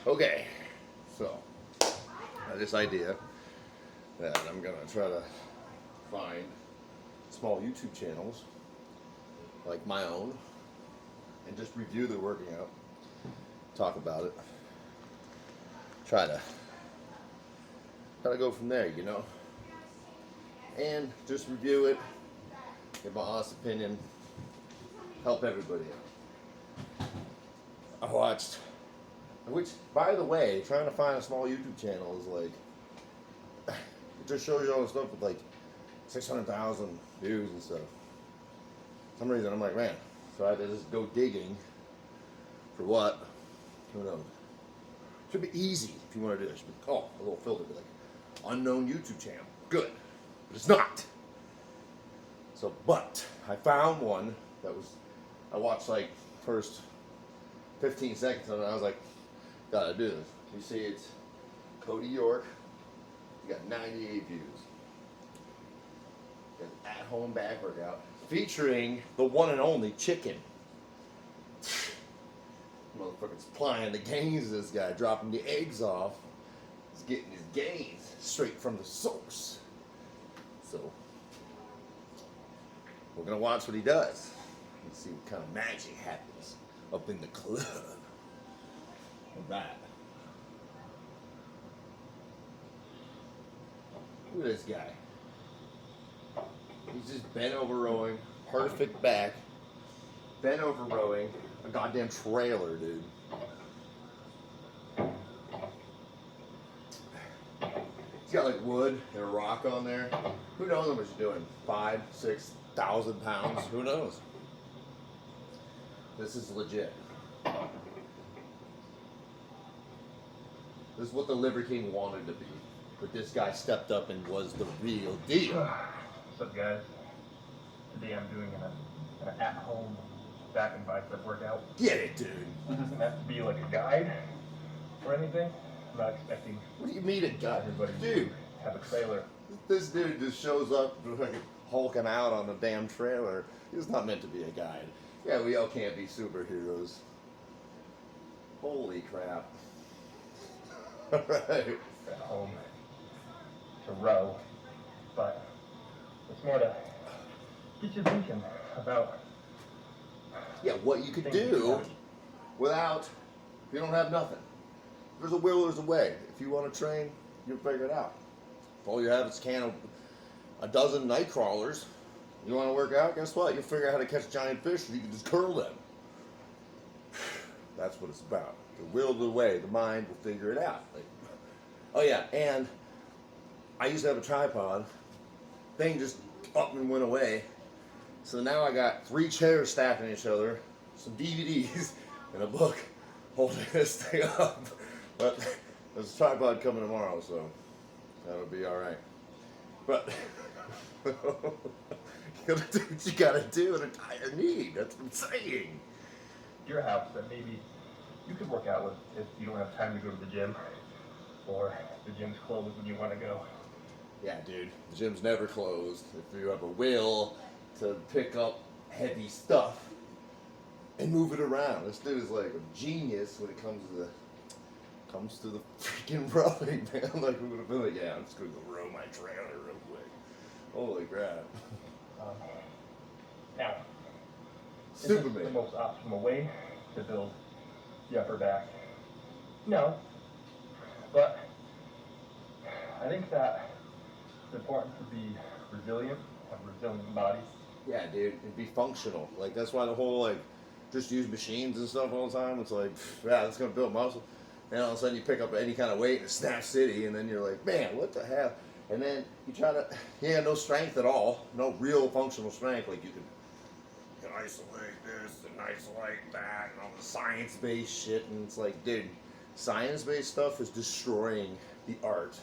Okay, so I had this idea that I'm gonna try to find small YouTube channels like my own and just review their working out, talk about it, try to go from there, you know, and just review it, give my honest opinion, help everybody out. I watched, which, by the way, trying to find a small YouTube channel is like, it just shows you all the stuff with like 600,000 views and stuff. For some reason, I'm like, man, so I had to just go digging for what? Who knows? Should be easy if you want to do this. Should be, oh, a little filter, be like, unknown YouTube channel. Good. But it's not. So, but I found one that was, I watched like first 15 seconds of it, and I was like, gotta do this. You see, it's Cody York. You got 98 views. Got an at-home back workout featuring the one and only Chicken. Motherfucker's applying the gains of this guy, dropping the eggs off. He's getting his gains straight from the source. So, we're gonna watch what he does and see what kind of magic happens up in the club. Alright. Look at this guy. He's just bent over rowing, perfect back, bent over rowing, a goddamn trailer, dude. He's got like wood and a rock on there. Who knows how much he's doing? 5,000, 6,000 pounds? Who knows? This is legit. This is what the Liver King wanted to be. But this guy stepped up and was the real deal. What's up, guys? Today I'm doing an at-home back and bicep workout. Get it, dude. It doesn't have to be like a guide or anything. I'm not expecting What do you mean it got everybody dude? to have a trailer. This dude just shows up like hulking out on a damn trailer. He's not meant to be a guide. Yeah, we all can't be superheroes. Holy crap. Alright. At home to row, but it's more to get you thinking about what you could things do without, if you don't have nothing. There's a will, there's a way. If you want to train, you'll figure it out. If all you have is a dozen night crawlers, you want to work out, guess what? You'll figure out how to catch giant fish so you can just curl them. That's what it's about. The will, the way, the mind will figure it out. Like, oh yeah, and I used to have a tripod. Thing just up and went away. So now I got 3 chairs stacked on each other, some DVDs, and a book holding this thing up. But there's a tripod coming tomorrow, so that'll be alright. But you gotta do what you gotta do in a dire need. That's what I'm saying. your house that maybe you could work out with if you don't have time to go to the gym or the gym's closed when you want to go. Yeah, dude, the gym's never closed. If you have a will to pick up heavy stuff and move it around. This dude is like a genius when it comes to the freaking rowing, man. Like, who would have been like, yeah, I'm just gonna go row my trailer real quick. Holy crap. Now, is Superman. this the most optimal way to build the upper back? No, but I think that it's important to be resilient, have a resilient body. Yeah, dude, it'd be functional. Like, that's why the whole, like, just use machines and stuff all the time. It's like, yeah, that's gonna build muscle. And all of a sudden you pick up any kind of weight in a Snap City, and then you're like, man, what the hell? And then you try to, no strength at all, no real functional strength. Like, you can isolate this and isolate that and all the science-based shit. And it's like, dude, science-based stuff is destroying the art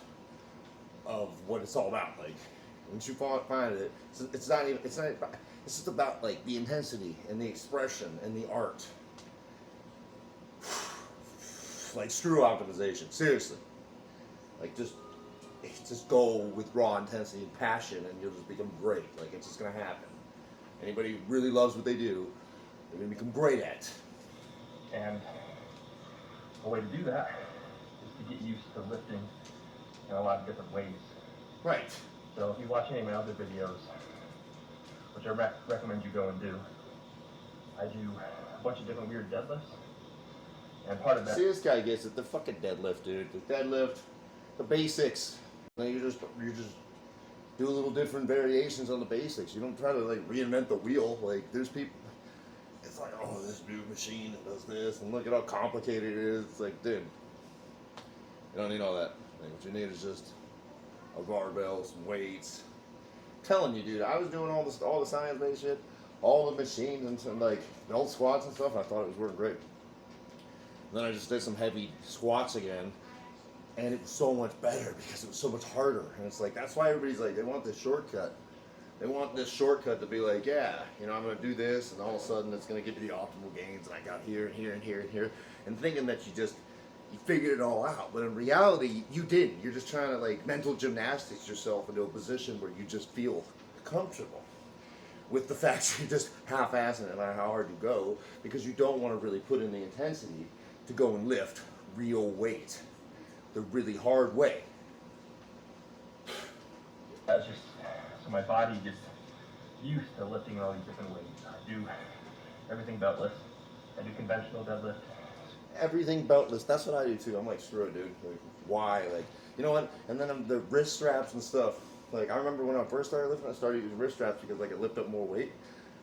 of what it's all about. Like, once you find it, it's just about like the intensity and the expression and the art. Like, screw optimization, seriously. Like, just go with raw intensity and passion, and you'll just become great. Like, it's just gonna happen. Anybody who really loves what they do, they're gonna become great at. And a way to do that is to get used to lifting in a lot of different ways. Right. So if you watch any of my other videos, which I recommend you go and do, I do a bunch of different weird deadlifts. And part of that... See, this guy gets it. The fucking deadlift, dude. The deadlift, the basics. You just do a little different variations on the basics. You don't try to like reinvent the wheel. Like there's people, it's like, oh, this new machine that does this, and look at how complicated it is. It's like, dude, you don't need all that. Like, what you need is just a barbell, some weights. I'm telling you, dude, I was doing all the science-based shit, all the machines and some like belt squats and stuff. And I thought it was working great. Then I just did some heavy squats again, and it was so much better because it was so much harder. And it's like, that's why everybody's like, they want this shortcut. They want this shortcut to be like, yeah, you know, I'm going to do this, and all of a sudden it's going to give you the optimal gains, and I got here and here and here and here, and thinking that you figured it all out. But in reality, you didn't. You're just trying to like mental gymnastics yourself into a position where you just feel comfortable with the fact that you're just half-assing it no matter how hard you go, because you don't want to really put in the intensity to go and lift real weight the really hard way. That's just so my body gets used to lifting in all these different ways. I do everything beltless. I do conventional deadlift. Everything beltless. That's what I do too. I'm like, screw it, dude. Like, why? Like, you know what? And then the wrist straps and stuff. Like, I remember when I first started lifting, I started using wrist straps because like it lifted up more weight.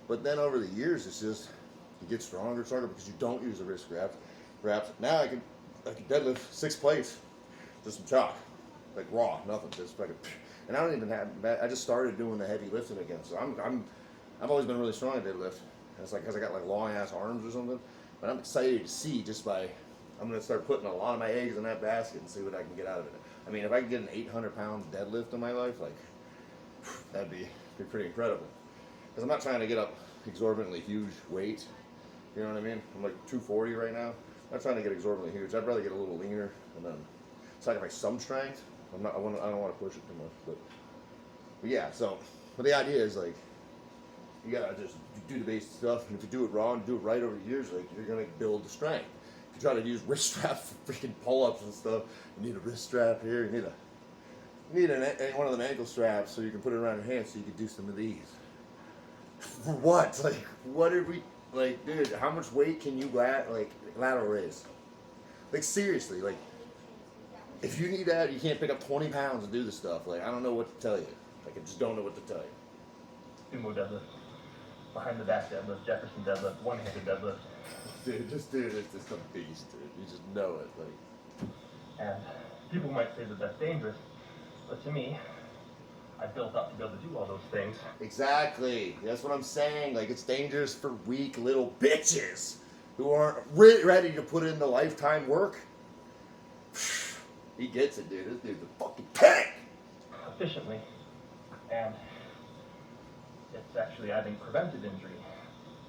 But then over the years, it's just you get stronger and stronger because you don't use the wrist straps. Now I can deadlift 6 plates, just some chalk, like raw, nothing, just fucking. And I don't even have. I just started doing the heavy lifting again, so I've always been really strong at deadlift. And it's like because I got like long ass arms or something. But I'm excited to see I'm gonna start putting a lot of my eggs in that basket and see what I can get out of it. I mean, if I can get an 800-pound deadlift in my life, like that'd be pretty incredible. Because I'm not trying to get up exorbitantly huge weight. You know what I mean? I'm like 240 right now. I'm not trying to get exorbitantly huge. I'd rather get a little leaner and then sacrifice some strength. I don't want to push it too much, but yeah. So, but the idea is like you gotta just do the basic stuff, and if you do it wrong and do it right over the years, like you're gonna build the strength. If you try to use wrist straps for freaking pull-ups and stuff, you need a wrist strap here. You need one of them ankle straps so you can put it around your hand so you can do some of these. For what? Like, what are we? Like, dude, how much weight can you lateral raise? Like, seriously, like, if you need that, you can't pick up 20 pounds and do the stuff. Like, I don't know what to tell you. Like, I just don't know what to tell you. Sumo deadlift, behind the back deadlift, Jefferson deadlift, one-handed deadlift. Dude, it's just a beast, dude. You just know it, like. And people might say that that's dangerous, but to me, I built up to be able to do all those things. Exactly. That's what I'm saying. Like, it's dangerous for weak little bitches who aren't ready to put in the lifetime work. He gets it, dude. This dude's a fucking tank. Efficiently. And it's actually, I think, prevented injury.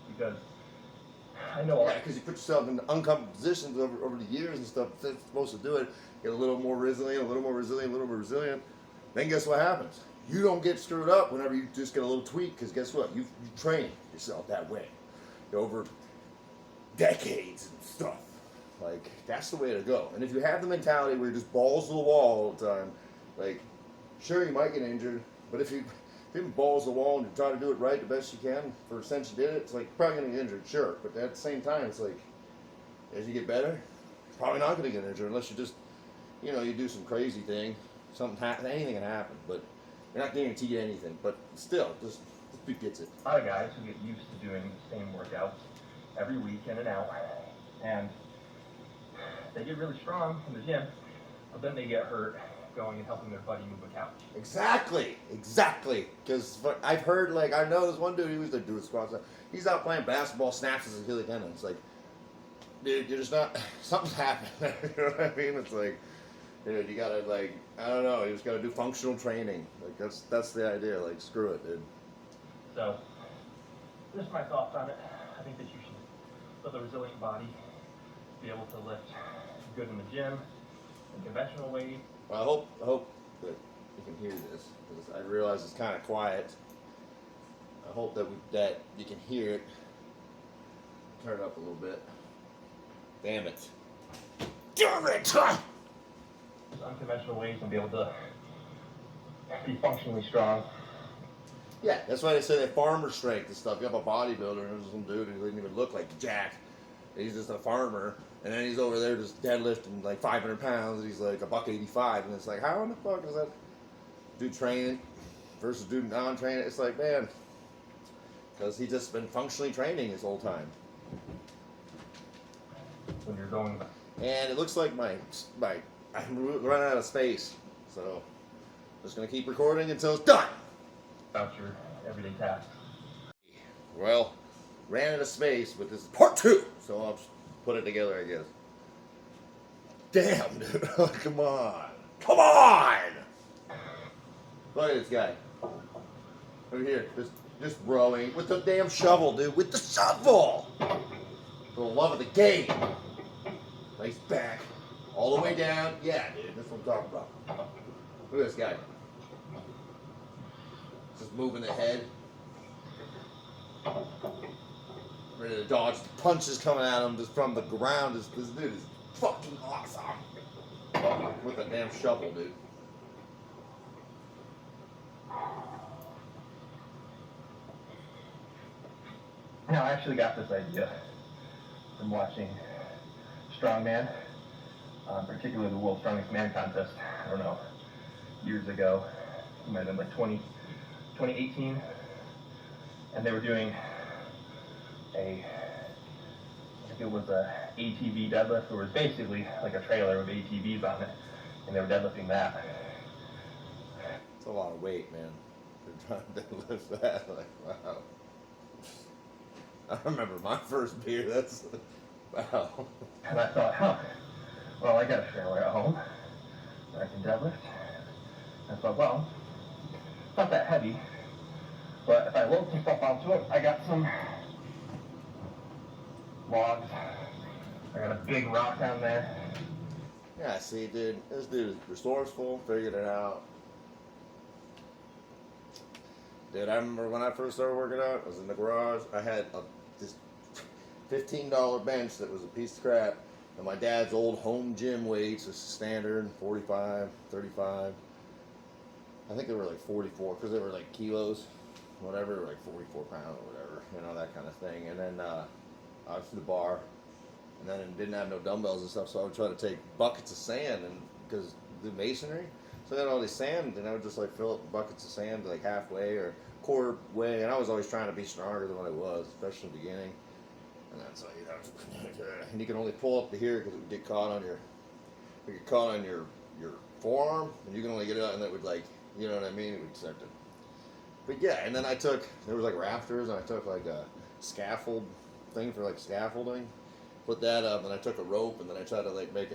Because I know... Yeah, because you put yourself in uncomfortable positions over the years and stuff. That's supposed to do it. Get a little more resilient, a little more resilient, a little more resilient. Then guess what happens? You don't get screwed up whenever you just get a little tweak, because guess what? You train yourself that way over decades and stuff. Like, that's the way to go. And if you have the mentality where you're just balls to the wall all the time, like, sure, you might get injured, but if you balls to the wall and you try to do it right the best you can for since you did it, it's like, you're probably going to get injured, sure. But at the same time, it's like, as you get better, you're probably not going to get injured unless you just, you know, you do some crazy thing. Anything can happen, but you're not guaranteed anything. But still, this dude gets it. A lot of guys who get used to doing the same workouts every week in and out, and they get really strong in the gym, but then they get hurt going and helping their buddy move a couch. Exactly. Because I've heard, like, I know this one dude who was doing squats. He's out playing basketball, snaps his Achilles tendon. It's like, dude, you're just not. Something's happened. You know what I mean? It's like, dude, you gotta, like, I don't know, you just gotta do functional training. Like, that's the idea. Like, screw it, dude. So, just my thoughts on it. I think that you should build a resilient body, be able to lift good in the gym, in conventional weight. Well, I hope that you can hear this, because I realize it's kind of quiet. I hope that you can hear it. Turn it up a little bit. Damn it. damn it! Unconventional ways and be able to be functionally strong. Yeah, that's why they say that farmer strength and stuff. You have a bodybuilder and there's some dude who didn't even look like Jack. He's just a farmer, and then he's over there just deadlifting like 500 pounds. And he's like $185, and it's like, how in the fuck is that dude training versus dude non-training? It's like, man, because he's just been functionally training his whole time. When you're going, And it looks like I'm running out of space, so I'm just gonna keep recording until it's done. about your everyday tasks. Well, ran out of space, but this is part 2, so I'll just put it together, I guess. Damn, dude. Come on. Come on! Look at this guy. Over here, just rowing with the damn shovel, dude. With the shovel! For the love of the game. Nice back. All the way down. Yeah, dude, that's what I'm talking about. Look at this guy. Just moving the head. Ready to dodge the punches coming at him just from the ground. This dude is fucking awesome. With a damn shovel, dude. Now, I actually got this idea from watching Strongman, particularly the World's Strongest Man contest, I don't know, years ago. It might have been like 2018. And they were doing I think it was a ATV deadlift, or it was basically like a trailer with ATVs on it, and they were deadlifting that. It's a lot of weight, man. They're trying to deadlift that. Like, wow. I remember my first beer. That's wow. And I thought, well, I got a trailer at home that I can deadlift. And I thought, well, it's not that heavy, but if I load some stuff onto it, I got some logs. I got a big rock down there. Yeah, see, dude, this dude is resourceful, figured it out. Dude, I remember when I first started working out, I was in the garage. I had this $15 bench that was a piece of crap, and my dad's old home gym weights, was standard, 45, 35. I think they were like 44, because they were like kilos, whatever, like 44 pounds or whatever, you know, that kind of thing. And then I was to the bar, and then it didn't have no dumbbells and stuff, so I would try to take buckets of sand, and because the masonry, so I got all this sand, and I would just like fill up buckets of sand like halfway or quarter way, and I was always trying to be stronger than what I was, especially in the beginning. And that's how, you know, and you can only pull up to here because it would get caught on your forearm, and you can only get it out, and it would, like, you know what I mean, it would start to. But yeah, and then there was like rafters, and I took like a scaffold thing for like scaffolding, put that up, and I took a rope, and then I tried to like make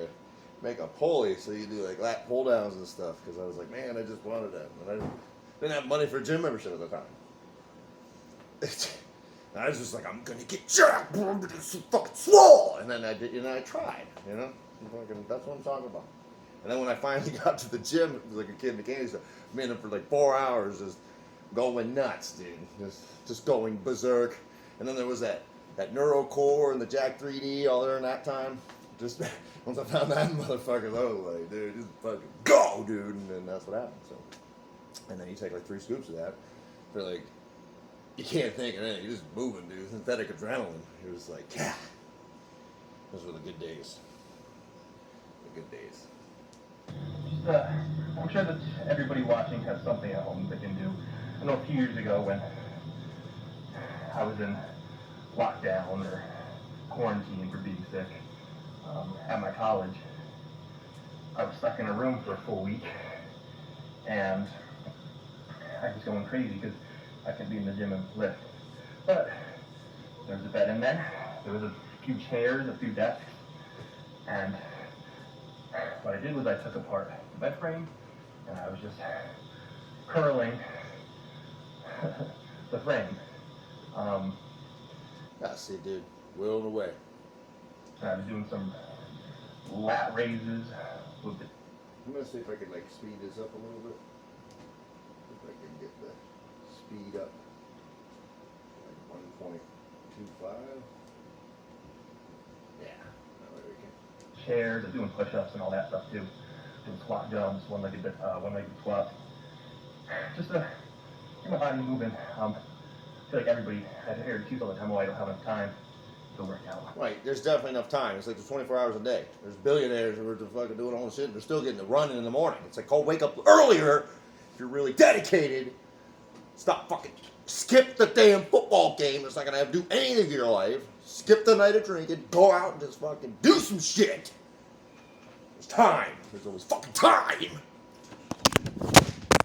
a pulley, so you do like lat pull downs and stuff, because I was like, man, I just wanted that, and I didn't have money for a gym membership at the time. And I was just like, I'm gonna get jacked, bro, I'm gonna get so fucking swole, and then I did, and I tried, you know, that's what I'm talking about. And then when I finally got to the gym, it was like a kid in the candy store. I made it for like 4 hours, just going nuts, dude, just going berserk. And then there was that NeuroCore and the Jack 3D all there in that time. Just once I found that motherfucker, I was like, dude, just fucking go, dude. And then that's what happened. So, and then you take like 3 scoops of that. For like, you can't think of anything. You're just moving, dude. Synthetic adrenaline. It was like, yeah. Those were the good days. The good days. I'm sure that everybody watching has something at home they can do. I know a few years ago when I was in lockdown or quarantine for being sick at my college, I was stuck in a room for a full week, and I was going crazy because I couldn't be in the gym and lift. But there was a bed in there, there was a few chairs, a few desks, and what I did was I took apart the bed frame, and I was just curling the frame. I see, dude. Whirling away. And I was doing some lat raises with it. I'm gonna see if I can like speed this up a little bit. If I can get the speed up like 1.25. Yeah, that way we can. chairs, doing push-ups and all that stuff too. Doing squat jumps, one-legged squats. Just to get my body moving. I feel like everybody, I hear excuses all the time, oh, I don't have enough time to work out. Right, there's definitely enough time. It's like there's 24 hours a day. There's billionaires who are fucking doing all the shit and they're still getting to running in the morning. It's like, oh, wake up earlier if you're really dedicated. Stop fucking, skip the damn football game that's not gonna have to do anything in your life. Skip the night of drinking, go out and just fucking do some shit. There's time. There's always fucking time.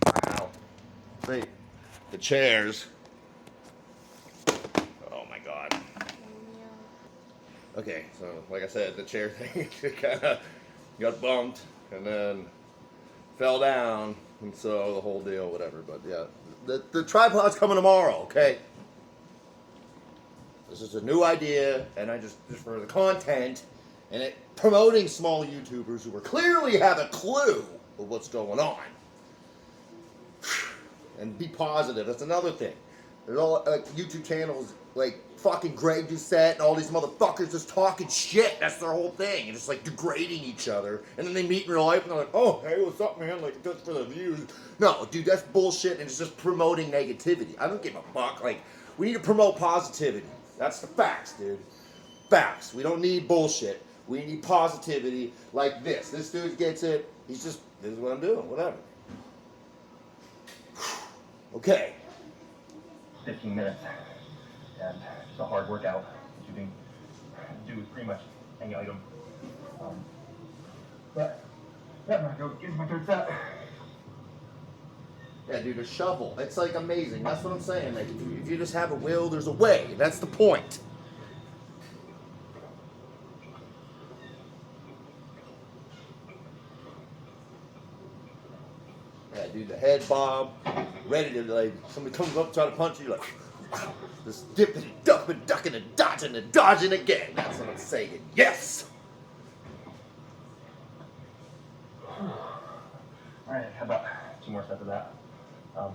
Wow. Wait, the chairs. Oh my god. Okay, so like I said, the chair thing kind of got bumped and then fell down, and so the whole deal, whatever. But yeah, the tripod's coming tomorrow. Okay, this is a new idea, and I just for the content and it promoting small YouTubers who are clearly have a clue of what's going on, and be positive. That's another thing. There's all YouTube channels like fucking Greg Doucette and all these motherfuckers just talking shit. That's their whole thing. And just like degrading each other. And then they meet in real life and they're like, oh, hey, what's up, man? Like, just for the views. No, dude, that's bullshit and it's just promoting negativity. I don't give a fuck. Like, we need to promote positivity. That's the facts, dude. Facts. We don't need bullshit. We need positivity like this. This dude gets it. He's just, this is what I'm doing. Whatever. Okay. 15 minutes. And just a hard workout that you can do with pretty much any item. But yeah, I'm gonna go get my third set. Yeah, dude, a shovel. It's like amazing. That's what I'm saying. Like, if you just have a will, there's a way. That's the point. Yeah, dude, the head bob, ready to like somebody comes up try to punch you, like. Just dipping and ducking, ducking and dodging again. That's what I'm saying. Yes! Alright, how about 2 more sets of that? You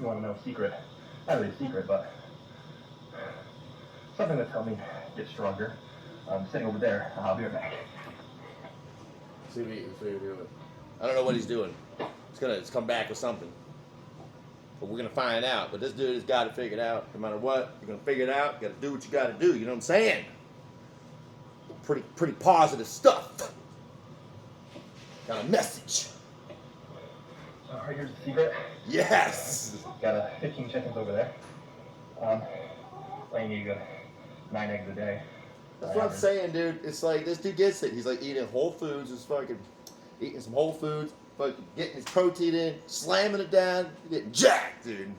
want to know a secret? Not really a secret, but something that's helped me get stronger. Sitting over there. I'll be right back. See what you're doing. I don't know what he's doing. It's come back with something. But we're gonna find out. But this dude has got it figured out. No matter what, you're gonna figure it out. You gotta do what you gotta do. You know what I'm saying? Pretty positive stuff. Got a message. Alright, here's the secret. Yes. Got 15 chickens over there. Laying you 9 eggs a day. That's what I'm saying, dude. It's like this dude gets it. He's like eating whole foods. Just fucking eating some whole foods. Fucking getting his protein in, slamming it down, getting jacked, dude.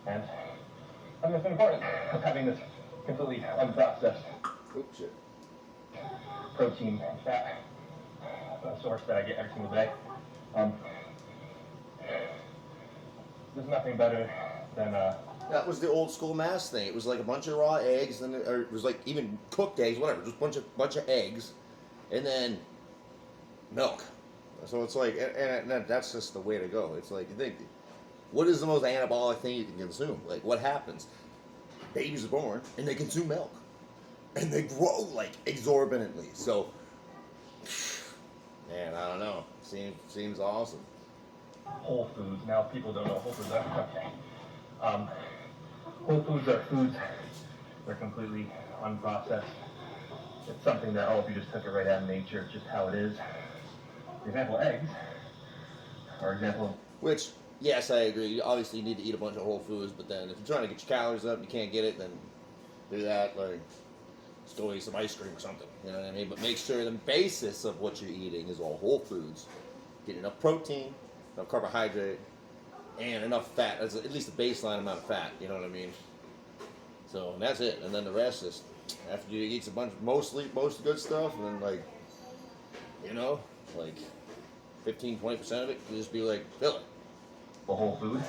And I think it's important of having this completely unprocessed shit. protein and fat source that I get every single day. There's nothing better than that was the old school mass thing. It was like a bunch of raw eggs, and or it was like even cooked eggs, whatever. Just bunch of eggs, and then milk. So it's like, and that's just the way to go. It's like, you think, what is the most anabolic thing you can consume? Like, what happens? Babies are born, and they consume milk. And they grow, like, exorbitantly. So, man, I don't know. Seems awesome. Whole foods. Now, people don't know what whole foods are. Okay. Whole foods are foods. They're completely unprocessed. It's something that, if you just took it right out of nature, it's just how it is. For example, eggs are example. Which, yes, I agree. You obviously need to eat a bunch of whole foods, but then if you're trying to get your calories up, you can't get it, then do that. Like, just go eat some ice cream or something. You know what I mean? But make sure the basis of what you're eating is all whole foods. Get enough protein, enough carbohydrate, and enough fat. That's at least the baseline amount of fat. You know what I mean? So and that's it. And then the rest is after you eat a bunch, most good stuff, and then like, you know, like 15-20% of it, you just be like, fill it. The whole food,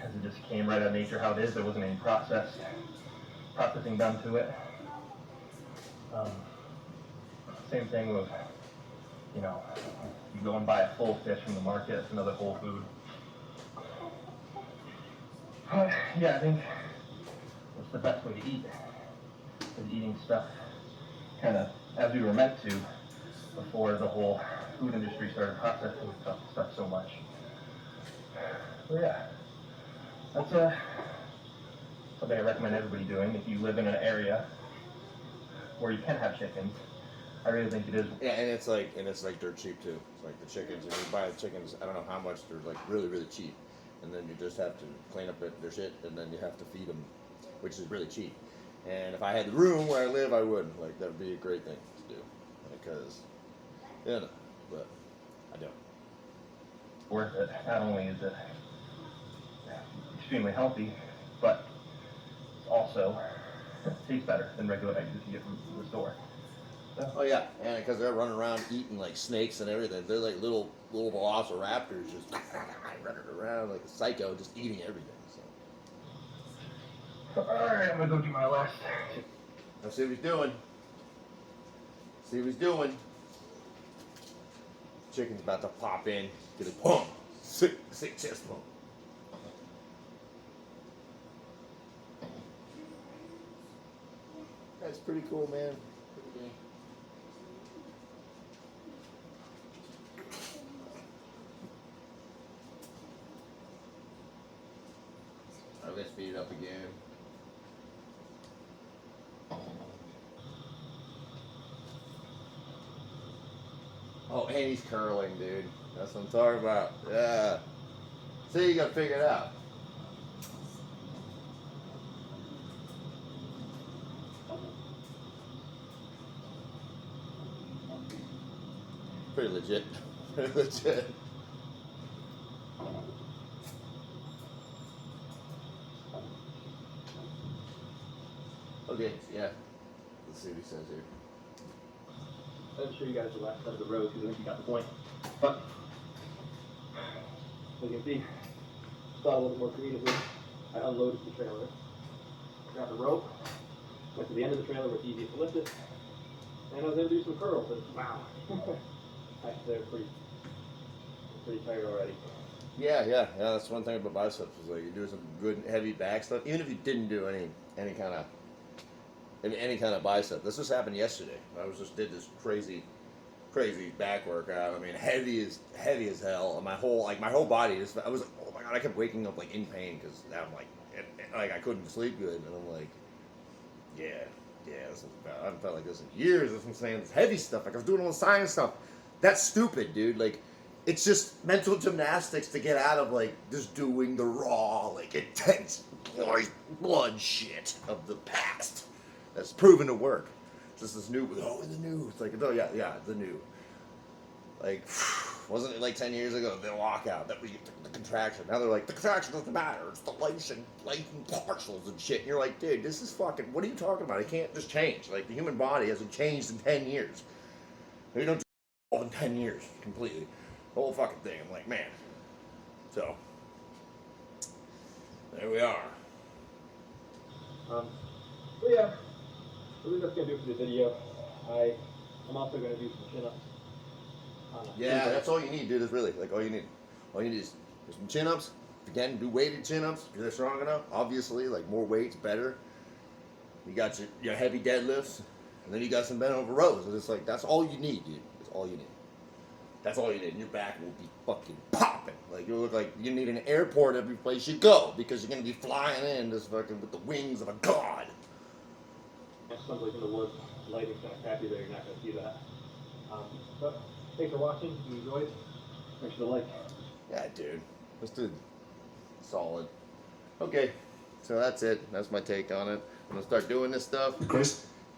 as it just came right out of nature how it is. There wasn't any processing done to it. Same thing with, you go and buy a full fish from the market. It's another whole food. Yeah, I think that's the best way to eat. is eating stuff kind of as we were meant to before the whole food industry started processing stuff so much. So yeah, that's something I recommend everybody doing if you live in an area where you can have chickens. I really think it is. Yeah, and it's like dirt cheap too. It's like the chickens. If you buy the chickens, I don't know how much they're like really cheap, and then you just have to clean up their shit, and then you have to feed them, which is really cheap. And if I had the room where I live, I would. Like that would be a great thing to do, because you know, but I don't. Worth it. Not only is it extremely healthy, but also tastes better than regular eggs that you get from the store. So. Oh yeah, and because they're running around eating like snakes and everything, they're like little velociraptors just running around like a psycho, just eating everything. So. All right, I'm gonna go do my last. Let's see what he's doing. See what he's doing. Chicken's about to pop in, get a pump, sick chest pump. That's pretty cool, man. Alright, let's speed it up again. Oh, and he's curling, dude. That's what I'm talking about. Yeah. See, you gotta figure it out. Pretty legit. Pretty legit. Okay, yeah. Let's see what he says here. I'll show you guys the left side of the road because I think you got the point. But as you can see, thought a little more creatively. I unloaded the trailer, grabbed a rope, went to the end of the trailer where it's easiest to lift it, and I was able to do some curls. And wow, actually they're pretty tired already. Yeah. That's one thing about biceps is like you do some good heavy back stuff, even if you didn't do any kind of bicep. This just happened yesterday. I did this crazy back workout. I mean, heavy as hell. And my whole body just, I was like, oh my god, I kept waking up like in pain because I'm like I couldn't sleep good, and I'm like, yeah. This is bad. I haven't felt like this in years. That's what I'm saying. This heavy stuff. Like I was doing all the science stuff. That's stupid, dude. Like it's just mental gymnastics to get out of like just doing the raw, like intense blood shit of the past. That's proven to work. Just this new, the new. It's like, oh yeah, the new. Like, wasn't it like 10 years ago, the lockout, that was the contraction. Now they're like, the contraction doesn't matter. It's the latent partials and shit. And you're like, dude, this is fucking, what are you talking about? It can't just change. Like, the human body hasn't changed in 10 years. You don't do in 10 years completely. The whole fucking thing. I'm like, man. So, there we are. So yeah. I think that's going to do it for the video. I'm also going to do some chin-ups. Yeah, that's all you need, dude. Is really like all you need. All you need is some chin-ups. Again, do weighted chin-ups if they're strong enough. Obviously, like more weights, better. You got your heavy deadlifts, and then you got some bent over rows. And it's like that's all you need, dude. That's all you need. That's all you need. And your back will be fucking popping. Like you'll look like you need an airport every place you go because you're gonna be flying in this fucking with the wings of a god. Someplace in the woods, lighting's kind of crappy there, you're not going to see that. But thanks for watching. If you enjoyed, make sure to like. Yeah, dude. This dude, solid. Okay, so that's it. That's my take on it. I'm gonna start doing this stuff,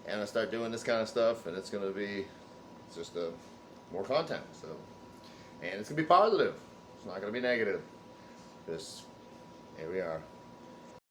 and I start doing this kind of stuff, and it's gonna be just more content. So, and it's gonna be positive. It's not gonna be negative. Just here we are.